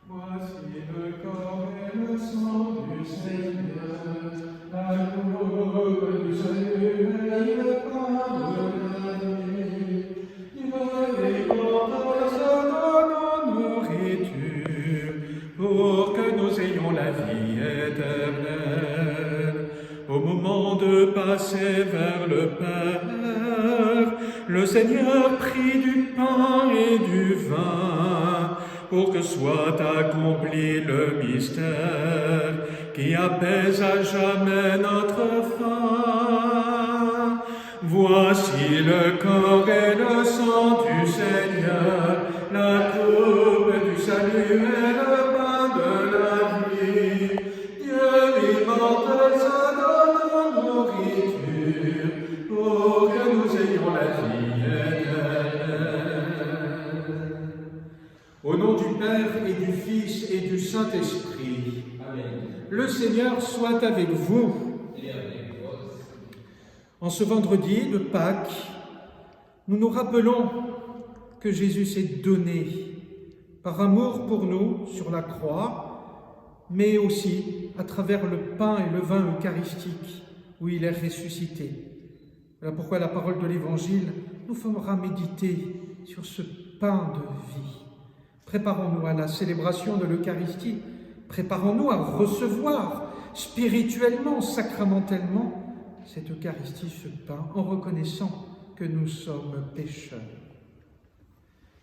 Voici le corps et le sang du Seigneur, la coupe du salut et le pain de la vie. Il donne nos nourriture pour que nous ayons la vie éternelle. Au moment de passer vers le Père, le Seigneur prit du pain et du vin pour que soit accompli le mystère qui apaise à jamais notre faim. Voici le corps et le sang du Seigneur, la coupe du salut et le pain de la vie. Dieu immortel se donne nos nourriture pour que nous ayons la vie éternelle. Au nom du Père et du Fils et du Saint-Esprit, Amen. Le Seigneur soit avec vous. Et avec vous. En ce vendredi de Pâques, nous nous rappelons que Jésus s'est donné par amour pour nous sur la croix, mais aussi à travers le pain et le vin eucharistique où il est ressuscité. Voilà pourquoi la parole de l'Évangile nous fera méditer sur ce pain de vie. Préparons-nous à la célébration de l'Eucharistie, préparons-nous à recevoir spirituellement, sacramentellement cette Eucharistie, ce pain, en reconnaissant que nous sommes pécheurs.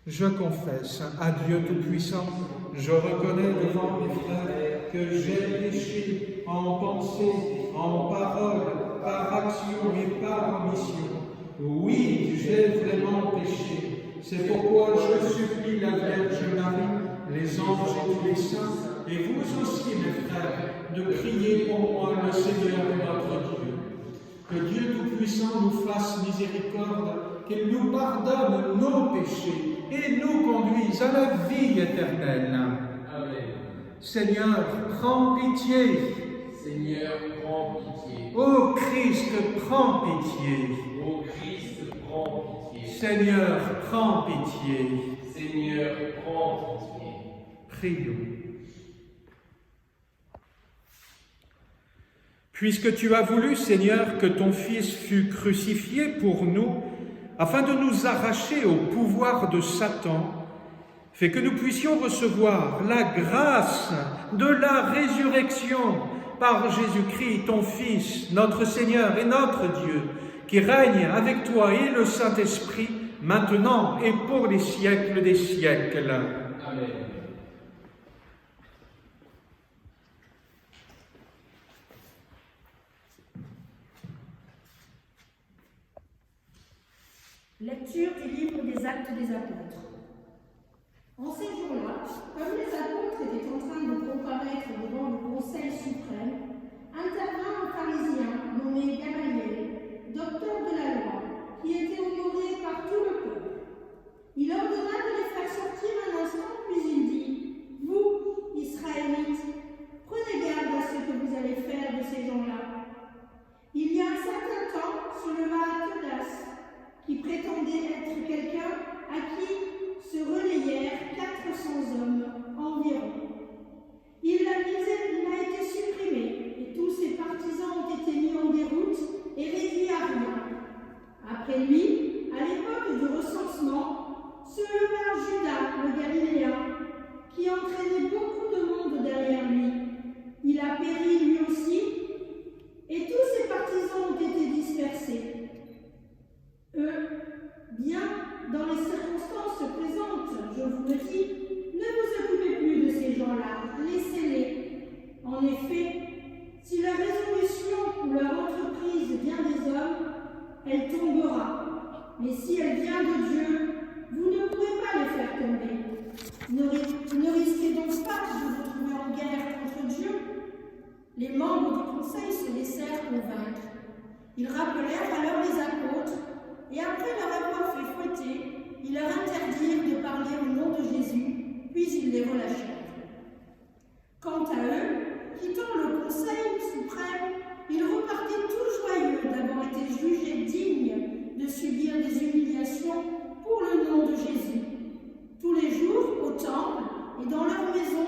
Je confesse à Dieu Tout-Puissant, je reconnais devant mes frères que j'ai péché en pensée, en parole, par action et par omission. Oui, j'ai vraiment péché. C'est pourquoi je supplie la Vierge Marie, les anges et tous les saints, et vous aussi, mes frères, de prier pour moi le Seigneur notre Dieu. Que Dieu Tout-Puissant nous fasse miséricorde, qu'il nous pardonne nos péchés et nous conduise à la vie éternelle. Amen. Seigneur, prends pitié. Seigneur, prends pitié. Ô Christ, prends pitié. Ô Christ, prends pitié. Seigneur, prends pitié. Seigneur, prends pitié. Prions. Puisque tu as voulu, Seigneur, que ton Fils fût crucifié pour nous, afin de nous arracher au pouvoir de Satan, fais que nous puissions recevoir la grâce de la résurrection par Jésus-Christ, ton Fils, notre Seigneur et notre Dieu, qui règne avec toi et le Saint-Esprit, maintenant et pour les siècles des siècles. Amen. Lecture du livre des Actes des Apôtres. En ces jours-là, comme les apôtres étaient en train de comparaître devant le Conseil suprême, intervint un pharisien nommé Gamaliel, docteur de la loi, qui était honoré par tout le peuple. Il ordonna de les faire sortir un instant, puis il dit : « Vous, Israélites, prenez garde à ce que vous allez faire de ces gens-là. Il y a un certain temps se leva Theudas, qui prétendait être quelqu'un à qui se relayèrent 400 hommes environ. Il a été supprimé et tous ses partisans ont été mis en déroute et réduits à rien. Après lui, à l'époque du recensement, se leva Judas le Galiléen, qui entraînait beaucoup de monde derrière lui. Il a péri lui aussi, et tous ses partisans ont été dispersés. Eux, bien dans les circonstances présentes, je vous le dis, ne vous occupez plus de ces gens-là, laissez-les. En effet, si la résolution ou leur entreprise vient des hommes, elle tombera. Mais si elle vient de Dieu, vous ne pourrez pas les faire tomber. Ne risquez donc pas de vous trouver en guerre contre Dieu. Les membres du conseil se laissèrent convaincre. Ils rappelèrent alors les apôtres, et après leur avoir fait fouetter, ils leur interdirent de parler au nom de Jésus, puis ils les relâchèrent. Quant à eux, quittant le Conseil suprême, ils repartaient tout joyeux d'avoir été jugés dignes de subir des humiliations pour le nom de Jésus. Tous les jours, au temple et dans leur maison,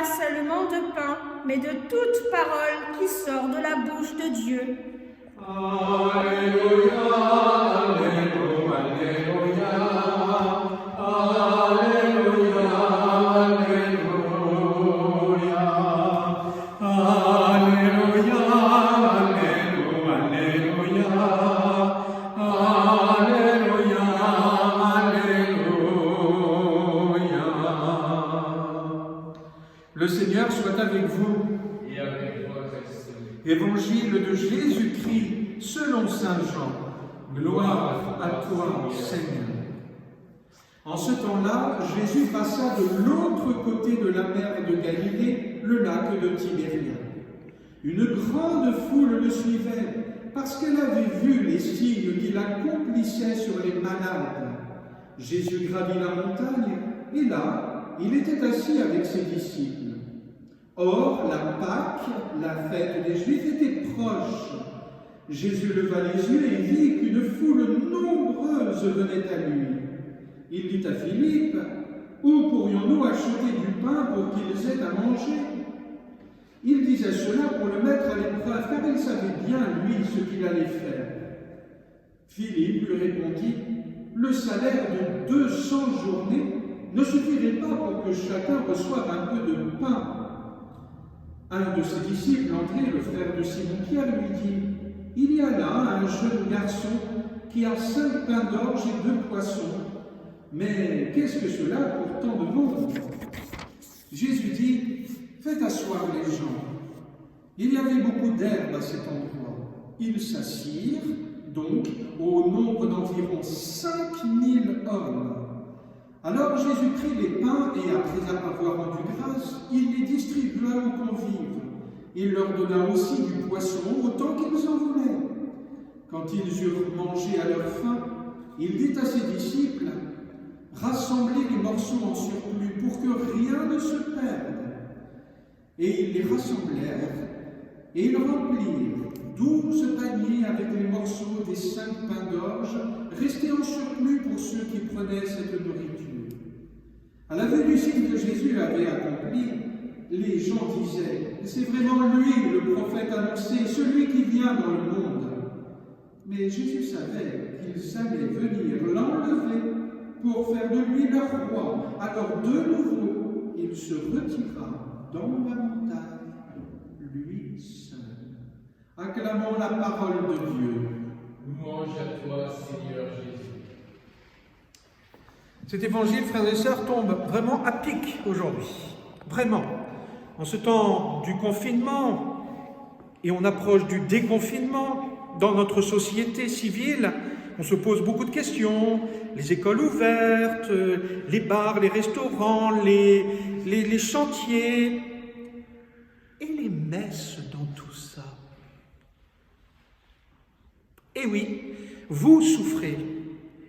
pas seulement de pain, mais de toute parole qui sort de la bouche de Dieu. Alléluia, Alléluia, Alléluia, Alléluia, Alléluia, Alléluia, Alléluia. Le Seigneur soit avec vous. Et avec votre esprit. Évangile de Jésus-Christ selon saint Jean. Gloire à toi, Seigneur. En ce temps-là, Jésus passa de l'autre côté de la mer de Galilée, le lac de Tibéria. Une grande foule le suivait, parce qu'elle avait vu les signes qu'il accomplissait sur les malades. Jésus gravit la montagne, et là, il était assis avec ses disciples. Or, la Pâque, la fête des Juifs, était proche. Jésus leva les yeux et vit qu'une foule nombreuse venait à lui. Il dit à Philippe, « Où pourrions-nous acheter du pain pour qu'ils aient à manger ?» Il disait cela pour le mettre à l'épreuve, car il savait bien, lui, ce qu'il allait faire. Philippe lui répondit, « Le salaire de 200 journées ne suffirait pas pour que chacun reçoive un peu de pain. » Un de ses disciples, André, le frère de Simon-Pierre, lui dit, « Il y a là un jeune garçon qui a 5 pains d'orge et 2 poissons. Mais qu'est-ce que cela pour tant de monde ?» Jésus dit, « Faites asseoir les gens. » Il y avait beaucoup d'herbe à cet endroit. Ils s'assirent, donc, au nombre d'environ 5000 hommes. Alors Jésus prit les pains et, après avoir rendu grâce, il les distribua aux convives. Il leur donna aussi du poisson, autant qu'ils en voulaient. Quand ils eurent mangé à leur faim, il dit à ses disciples, « Rassemblez les morceaux en surplus pour que rien ne se perde. » Et ils les rassemblèrent, et ils remplirent 12 paniers avec les morceaux des 5 pains d'orge, restés en surplus pour ceux qui prenaient cette nourriture. À la vue du signe que Jésus avait accompli, les gens disaient, « C'est vraiment lui, le prophète annoncé, celui qui vient dans le monde. » Mais Jésus savait qu'ils allaient venir l'enlever pour faire de lui leur roi. Alors de nouveau, il se retira dans la montagne, lui seul. Acclamons la parole de Dieu. Louange à toi, Seigneur Jésus. Cet évangile, frères et sœurs, tombe vraiment à pic aujourd'hui. Vraiment. En ce temps du confinement, et on approche du déconfinement dans notre société civile, on se pose beaucoup de questions. Les écoles ouvertes, les bars, les restaurants, les chantiers, et les messes dans tout ça. Et oui, vous souffrez.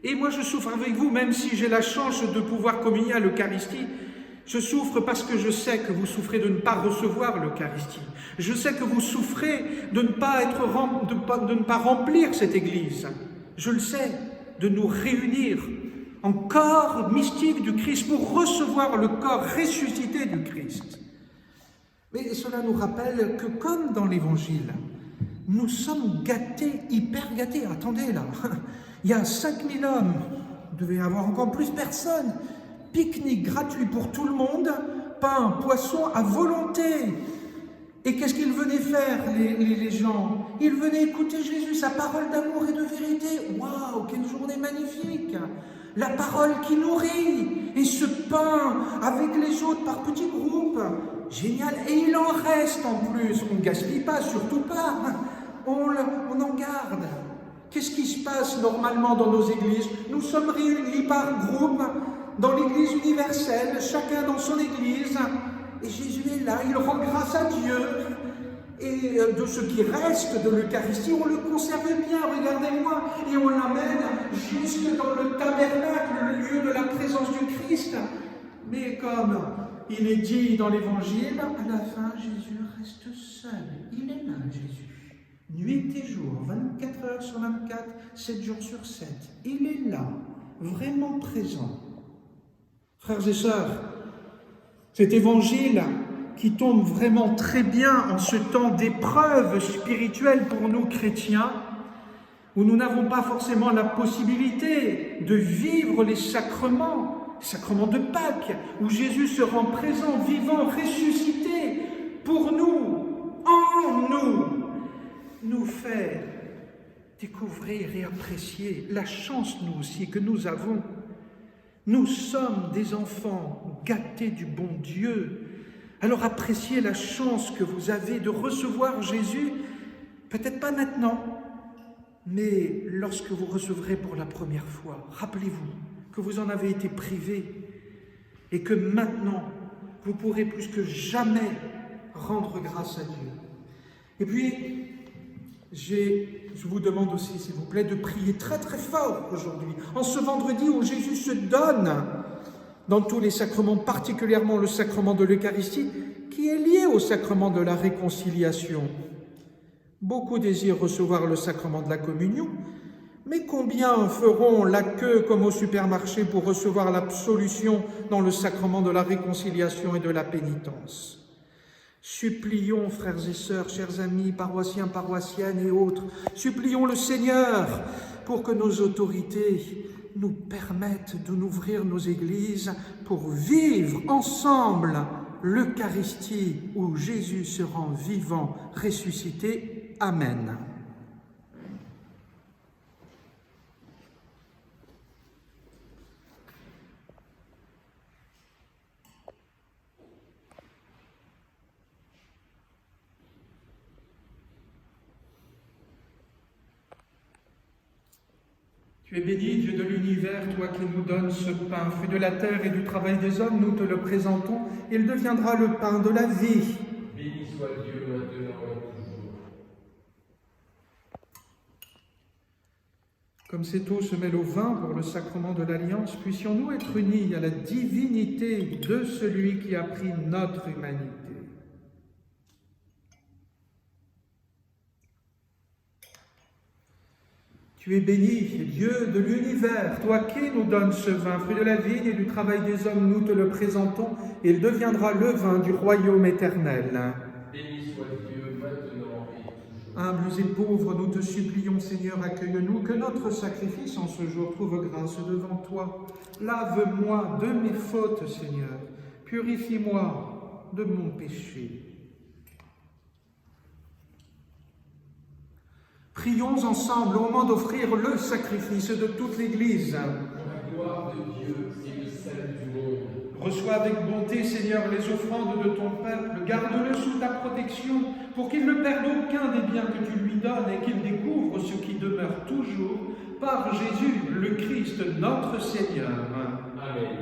Et moi, je souffre avec vous, même si j'ai la chance de pouvoir communier à l'Eucharistie. Je souffre parce que je sais que vous souffrez de ne pas recevoir l'Eucharistie. Je sais que vous souffrez de ne pas remplir cette Église. Je le sais, de nous réunir en corps mystique du Christ pour recevoir le corps ressuscité du Christ. Mais cela nous rappelle que, comme dans l'Évangile, nous sommes gâtés, hyper gâtés. Attendez là, il y a 5000 hommes, il devait y avoir encore plus personne. Pique-nique gratuit pour tout le monde, pain, poisson à volonté. Et qu'est-ce qu'ils venaient faire, les gens? Ils venaient écouter Jésus, sa parole d'amour et de vérité. Waouh, quelle journée magnifique! La parole qui nourrit, et ce pain avec les autres par petits groupes. Génial, et il en reste en plus. On ne gaspille pas, surtout pas. On en garde. Qu'est-ce qui se passe normalement dans nos églises? Nous sommes réunis par groupe dans l'église universelle, chacun dans son église. Et Jésus est là, il rend grâce à Dieu. Et de ce qui reste de l'Eucharistie, on le conserve bien, regardez-moi. Et on l'amène jusque dans le tabernacle, le lieu de la présence du Christ. Mais comme il est dit dans l'Évangile, à la fin, Jésus reste seul. Il est là, Jésus. Nuit et jour, 24 heures sur 24, 7 jours sur 7. Il est là, vraiment présent. Frères et sœurs, cet évangile qui tombe vraiment très bien en ce temps d'épreuve spirituelle pour nous chrétiens, où nous n'avons pas forcément la possibilité de vivre les sacrements de Pâques, où Jésus se rend présent, vivant, ressuscité, pour nous, en nous faire découvrir et apprécier la chance, nous aussi, que nous avons. Nous sommes des enfants gâtés du bon Dieu. Alors appréciez la chance que vous avez de recevoir Jésus, peut-être pas maintenant, mais lorsque vous recevrez pour la première fois. Rappelez-vous que vous en avez été privés et que maintenant, vous pourrez plus que jamais rendre grâce à Dieu. Et puis, je vous demande aussi, s'il vous plaît, de prier très très fort aujourd'hui, en ce vendredi où Jésus se donne dans tous les sacrements, particulièrement le sacrement de l'Eucharistie, qui est lié au sacrement de la réconciliation. Beaucoup désirent recevoir le sacrement de la communion, mais combien feront la queue comme au supermarché pour recevoir l'absolution dans le sacrement de la réconciliation et de la pénitence? Supplions, frères et sœurs, chers amis, paroissiens, paroissiennes et autres, supplions le Seigneur pour que nos autorités nous permettent de nous ouvrir nos églises pour vivre ensemble l'Eucharistie où Jésus se rend vivant, ressuscité. Amen. Tu es béni, Dieu de l'univers, toi qui nous donnes ce pain, fruit de la terre et du travail des hommes, nous te le présentons, il deviendra le pain de la vie. Béni soit Dieu maintenant et toujours. Comme cette eau se mêle au vin pour le sacrement de l'Alliance, puissions-nous être unis à la divinité de celui qui a pris notre humanité. Tu es béni, Dieu de l'univers, toi qui nous donnes ce vin, fruit de la vigne et du travail des hommes, nous te le présentons, et il deviendra le vin du royaume éternel. Béni soit Dieu maintenant et toujours. Humbles et pauvres, nous te supplions, Seigneur, accueille-nous, que notre sacrifice en ce jour trouve grâce devant toi. Lave-moi de mes fautes, Seigneur, purifie-moi de mon péché. Prions ensemble au moment d'offrir le sacrifice de toute l'Église. Pour la gloire de Dieu et le salut du monde. Reçois avec bonté, Seigneur, les offrandes de ton peuple. Garde-le sous ta protection pour qu'il ne perde aucun des biens que tu lui donnes et qu'il découvre ce qui demeure toujours par Jésus, le Christ, notre Seigneur. Amen.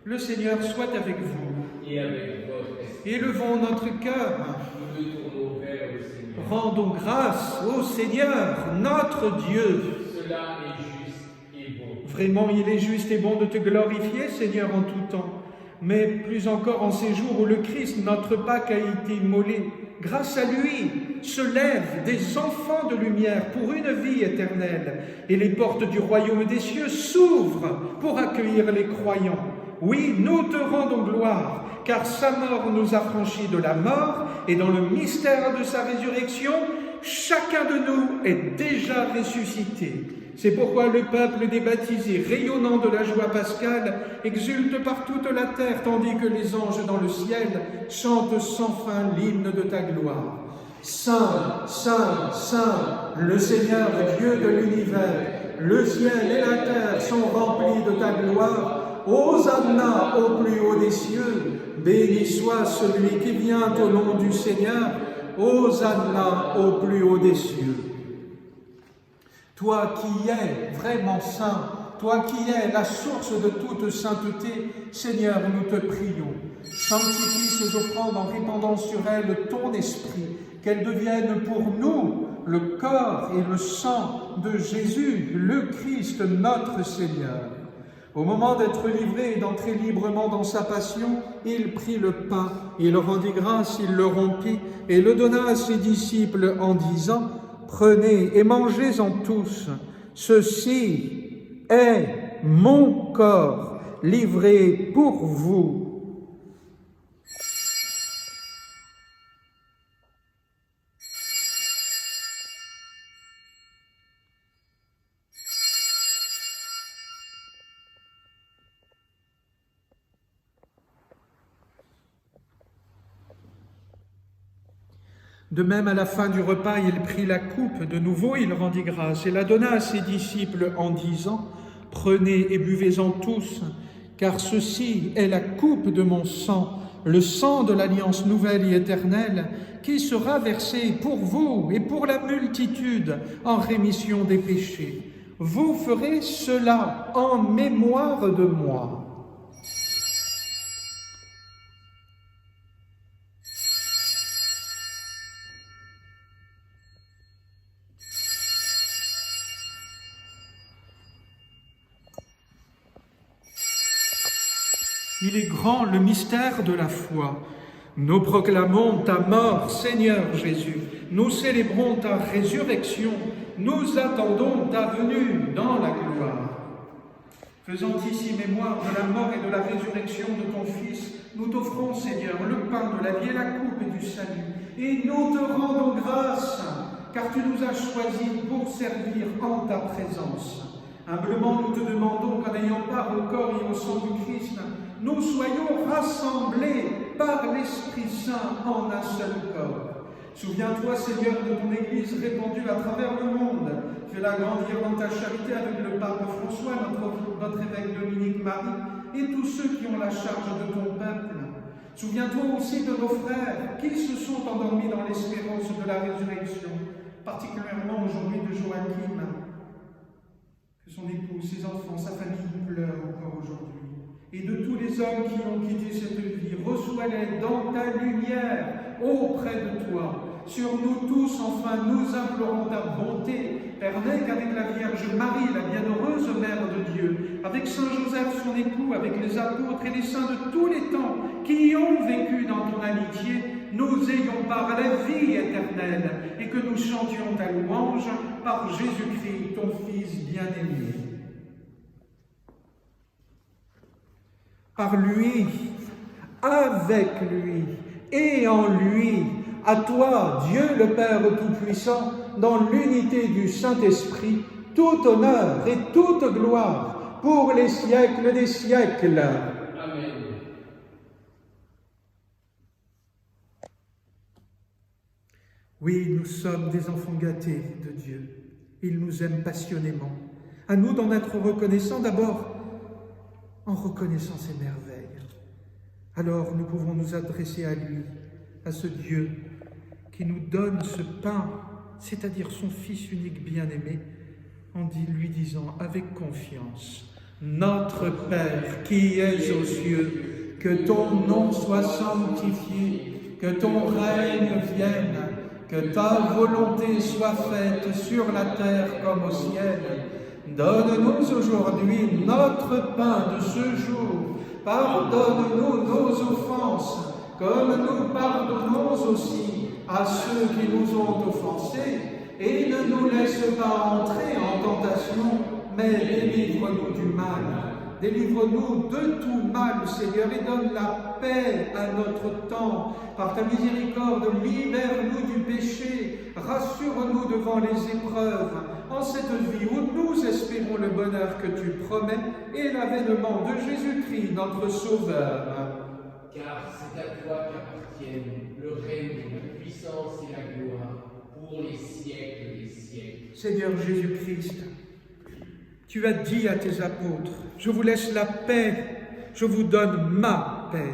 Le Seigneur soit avec vous. Et avec votre esprit. Élevons notre cœur. Nous le tournons vers le Seigneur. Rendons grâce au Seigneur, notre Dieu. Cela est juste et bon. Vraiment, il est juste et bon de te glorifier, Seigneur, en tout temps. Mais plus encore en ces jours où le Christ, notre Pâques, a été immolé. Grâce à lui, se lèvent des enfants de lumière pour une vie éternelle. Et les portes du royaume des cieux s'ouvrent pour accueillir les croyants. Oui, nous te rendons gloire, car sa mort nous a franchis de la mort, et dans le mystère de sa résurrection, chacun de nous est déjà ressuscité. C'est pourquoi le peuple des baptisés, rayonnant de la joie pascale, exulte par toute la terre, tandis que les anges dans le ciel chantent sans fin l'hymne de ta gloire. Saint, Saint, Saint, le Seigneur Dieu de l'univers, le ciel et la terre sont remplis de ta gloire. Hosanna au plus haut des cieux, béni soit celui qui vient au nom du Seigneur. Hosanna au plus haut des cieux. Toi qui es vraiment saint, toi qui es la source de toute sainteté, Seigneur, nous te prions. Sanctifie ces offrandes en répandant sur elles ton esprit, qu'elles deviennent pour nous le corps et le sang de Jésus, le Christ, notre Seigneur. Au moment d'être livré et d'entrer librement dans sa passion, il prit le pain, il rendit grâce, il le rompit et le donna à ses disciples en disant « Prenez et mangez-en tous, ceci est mon corps livré pour vous. » De même, à la fin du repas, il prit la coupe. De nouveau, il rendit grâce et la donna à ses disciples en disant « Prenez et buvez-en tous, car ceci est la coupe de mon sang, le sang de l'alliance nouvelle et éternelle, qui sera versé pour vous et pour la multitude en rémission des péchés. Vous ferez cela en mémoire de moi. » Il est grand le mystère de la foi. Nous proclamons ta mort, Seigneur Jésus. Nous célébrons ta résurrection. Nous attendons ta venue dans la gloire. Faisant ici mémoire de la mort et de la résurrection de ton Fils, nous t'offrons, Seigneur, le pain de la vie et la coupe du salut. Et nous te rendons grâce, car tu nous as choisis pour servir en ta présence. Humblement, nous te demandons qu'en ayant part au corps et au sang du Christ, nous soyons rassemblés par l'Esprit Saint en un seul corps. Souviens-toi, Seigneur, de ton Église répandue à travers le monde. Fais-la grandir dans ta charité avec le pape François, notre évêque Dominique Marie, et tous ceux qui ont la charge de ton peuple. Souviens-toi aussi de nos frères qui se sont endormis dans l'espérance de la résurrection, particulièrement aujourd'hui de Joachim, que son épouse, ses enfants, sa famille pleurent encore aujourd'hui. Et de tous les hommes qui ont quitté cette vie, reçois-les dans ta lumière, auprès de toi. Sur nous tous, enfin, nous implorons ta bonté. Permets qu'avec la Vierge Marie, la bienheureuse Mère de Dieu, avec Saint Joseph, son époux, avec les apôtres et les saints de tous les temps qui ont vécu dans ton amitié, nous ayons part à la vie éternelle et que nous chantions ta louange par Jésus-Christ, ton Fils bien-aimé. Par lui, avec lui et en lui, à toi, Dieu le Père Tout-Puissant, dans l'unité du Saint-Esprit, tout honneur et toute gloire pour les siècles des siècles. Amen. Oui, nous sommes des enfants gâtés de Dieu. Il nous aime passionnément. À nous d'en être reconnaissants d'abord en reconnaissant ses merveilles. Alors nous pouvons nous adresser à lui, à ce Dieu qui nous donne ce pain, c'est-à-dire son Fils unique bien-aimé, en lui disant avec confiance, « Notre Père qui es aux cieux, que ton nom soit sanctifié, que ton règne vienne, que ta volonté soit faite sur la terre comme au ciel. Donne-nous aujourd'hui notre pain de ce jour. Pardonne-nous nos offenses, comme nous pardonnons aussi à ceux qui nous ont offensés. Et ne nous laisse pas entrer en tentation, mais délivre-nous du mal. Délivre-nous de tout mal, Seigneur, et donne la paix à notre temps. Par ta miséricorde, libère-nous du péché, rassure-nous devant les épreuves, en cette vie où nous espérons le bonheur que tu promets et l'avènement de Jésus-Christ, notre Sauveur. Car c'est à toi qu'appartiennent le règne, la puissance et la gloire pour les siècles des siècles. Seigneur Jésus-Christ, tu as dit à tes apôtres, « Je vous laisse la paix, je vous donne ma paix. »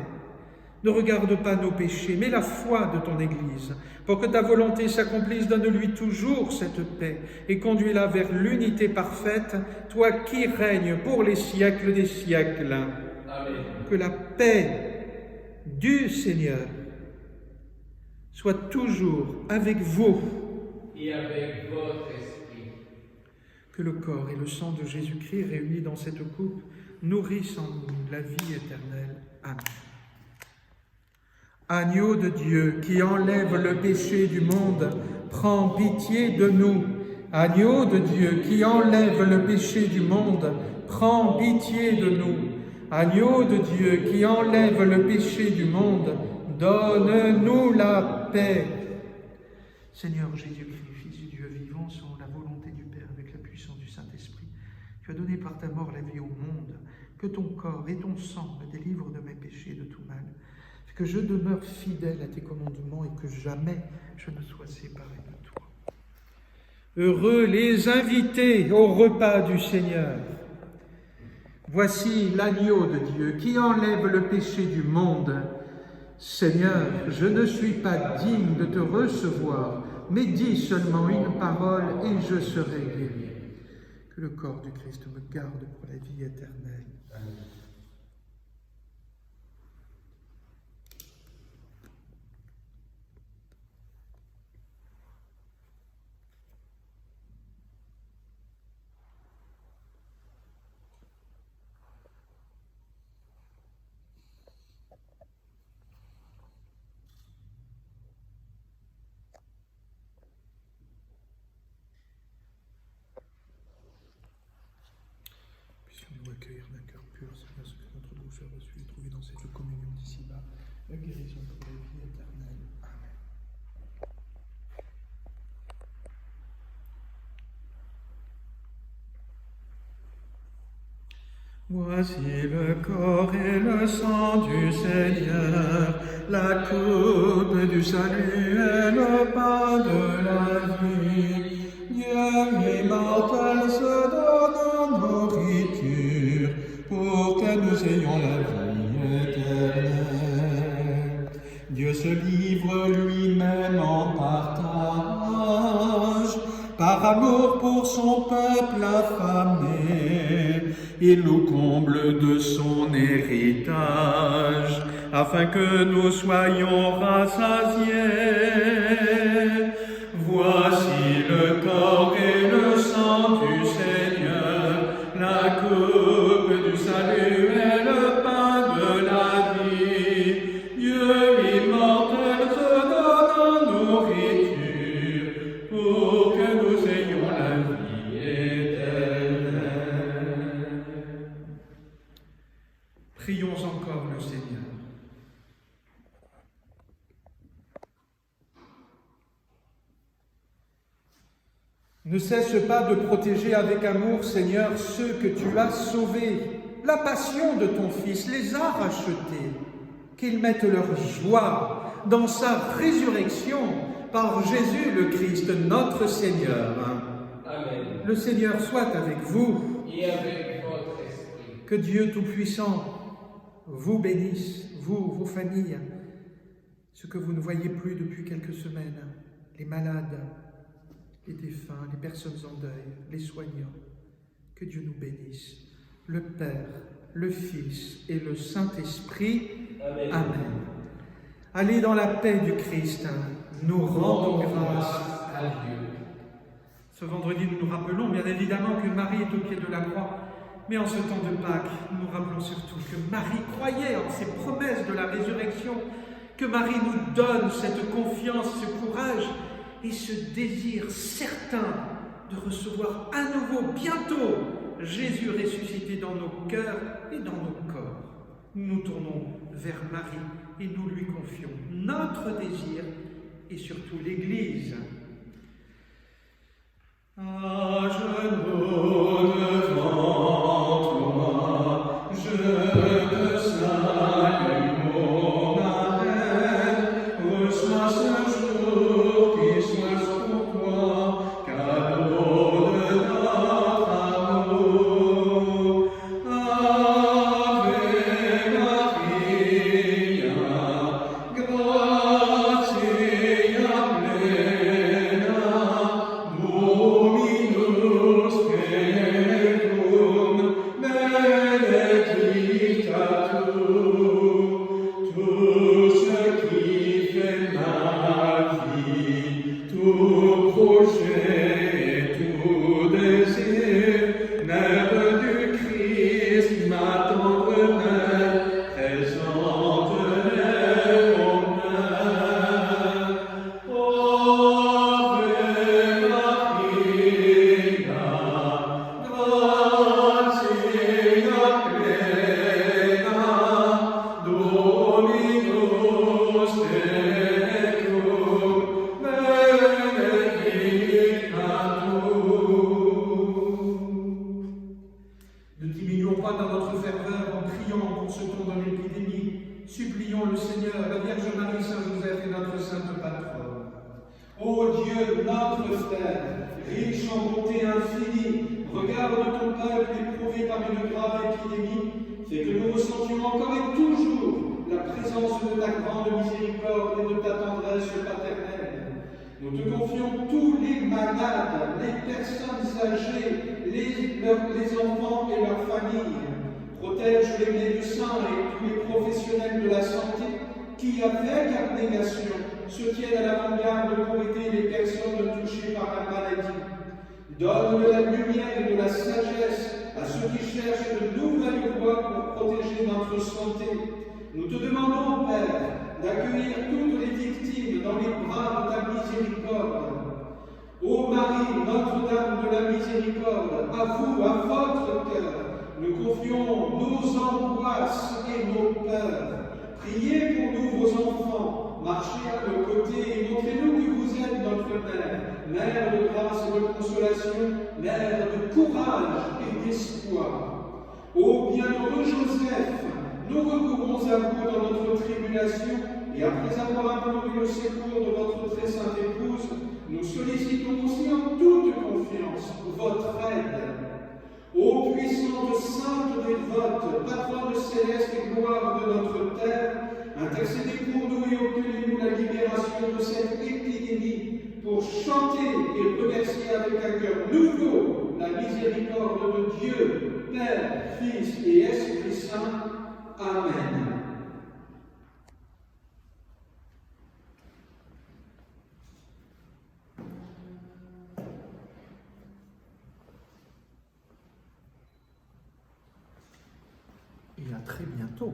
Ne regarde pas nos péchés, mais la foi de ton Église. Pour que ta volonté s'accomplisse, donne-lui toujours cette paix et conduis-la vers l'unité parfaite, toi qui règnes pour les siècles des siècles. Amen. Que la paix du Seigneur soit toujours avec vous. Et avec votre esprit. Que le corps et le sang de Jésus-Christ réunis dans cette coupe nourrissent en nous la vie éternelle. Amen. Agneau de Dieu qui enlève le péché du monde, prends pitié de nous. Agneau de Dieu qui enlève le péché du monde, prends pitié de nous. Agneau de Dieu qui enlève le péché du monde, donne-nous la paix. Seigneur Jésus-Christ, Fils du Dieu vivant, selon la volonté du Père, avec la puissance du Saint-Esprit, tu as donné par ta mort la vie au monde, que ton corps et ton sang me délivrent de mes péchés et de tout mal. Que que je demeure fidèle à tes commandements et que jamais je ne sois séparé de toi. Heureux les invités au repas du Seigneur. Voici l'agneau de Dieu qui enlève le péché du monde. Seigneur, je ne suis pas digne de te recevoir, mais dis seulement une parole et je serai guéri. Que le corps du Christ me garde pour la vie éternelle. Amen. Puissions-nous accueillir d'un cœur pur, Seigneur, ce que notre douce a reçu et trouver dans cette communion d'ici-bas la guérison pour la vie éternelle. Amen. Voici le corps et le sang du Seigneur, la coupe du salut et le pain de la vie. Dieu immortel se donne nourriture pour que nous ayons la vie éternelle. Dieu se livre lui-même en partage, par amour pour son peuple affamé. Il nous comble de son héritage, afin que nous soyons rassasiés. Voici le corps et le sang du Seigneur, la coupe du salut et le pain de la vie. Dieu immortel se donne en nourriture pour que nous ayons la vie éternelle. Prions encore le Seigneur. Ne cesse pas de protéger avec amour, Seigneur, ceux que tu as sauvés. La passion de ton Fils les a rachetés. Qu'ils mettent leur joie dans sa résurrection par Jésus le Christ, notre Seigneur. Amen. Le Seigneur soit avec vous. Et avec votre esprit. Que Dieu Tout-Puissant vous bénisse, vous, vos familles, ceux que vous ne voyez plus depuis quelques semaines, les malades, les défunts, les personnes en deuil, les soignants. Que Dieu nous bénisse, le Père, le Fils et le Saint-Esprit. Amen. Amen. Allez dans la paix du Christ. Nous rendons grâce à Dieu. Ce vendredi, nous nous rappelons bien évidemment que Marie est au pied de la croix. Mais en ce temps de Pâques, nous nous rappelons surtout que Marie croyait en ces promesses de la résurrection, que Marie nous donne cette confiance, ce courage et ce désir certain de recevoir à nouveau, bientôt, Jésus ressuscité dans nos cœurs et dans nos corps. Nous nous tournons vers Marie et nous lui confions notre désir et surtout l'Église. À genoux devant toi, je te salue, mon Reine, reçois ce jour qui soit pour toi, cadeau de notre amour. Ave Maria, gratia plena, Dominus tecum, benedicta supplions le Seigneur, la Vierge Marie, Saint Joseph et notre sainte patronne. Ô Dieu, notre Frère, riche en bonté infinie, regarde ton peuple éprouvé par une grave épidémie, fais que nous ressentions encore et toujours la présence de ta grande miséricorde et de ta tendresse paternelle. Nous te confions tous les malades, les personnes âgées, les enfants et leurs familles. Protège les médecins et tous les professionnels de la santé qui, avec abnégation, se tiennent à l'avant-garde pour aider les personnes touchées par la maladie. Donne de la lumière et de la sagesse à ceux qui cherchent de nouvelles voies pour protéger notre santé. Nous te demandons, Père, d'accueillir toutes les victimes dans les bras de ta miséricorde. Ô Marie, Notre-Dame de la Miséricorde, à vous, à votre cœur, nous confions nos angoisses et nos peurs. Priez pour nous, vos enfants, marchez à nos côtés et montrez-nous que vous êtes notre Mère, Mère de grâce et de consolation, Mère de courage et d'espoir. Ô bienheureux Joseph, nous recourons à vous dans notre tribulation et après avoir imploré le secours de votre très sainte épouse, nous sollicitons aussi en toute confiance votre aide. Ô puissante sainte dévote, patronne céleste et gloire de notre terre, intercédez pour nous et obtenez-nous la libération de cette épidémie pour chanter et remercier avec un cœur nouveau la miséricorde de Dieu, Père, Fils et Esprit Saint. Amen. Et à très bientôt.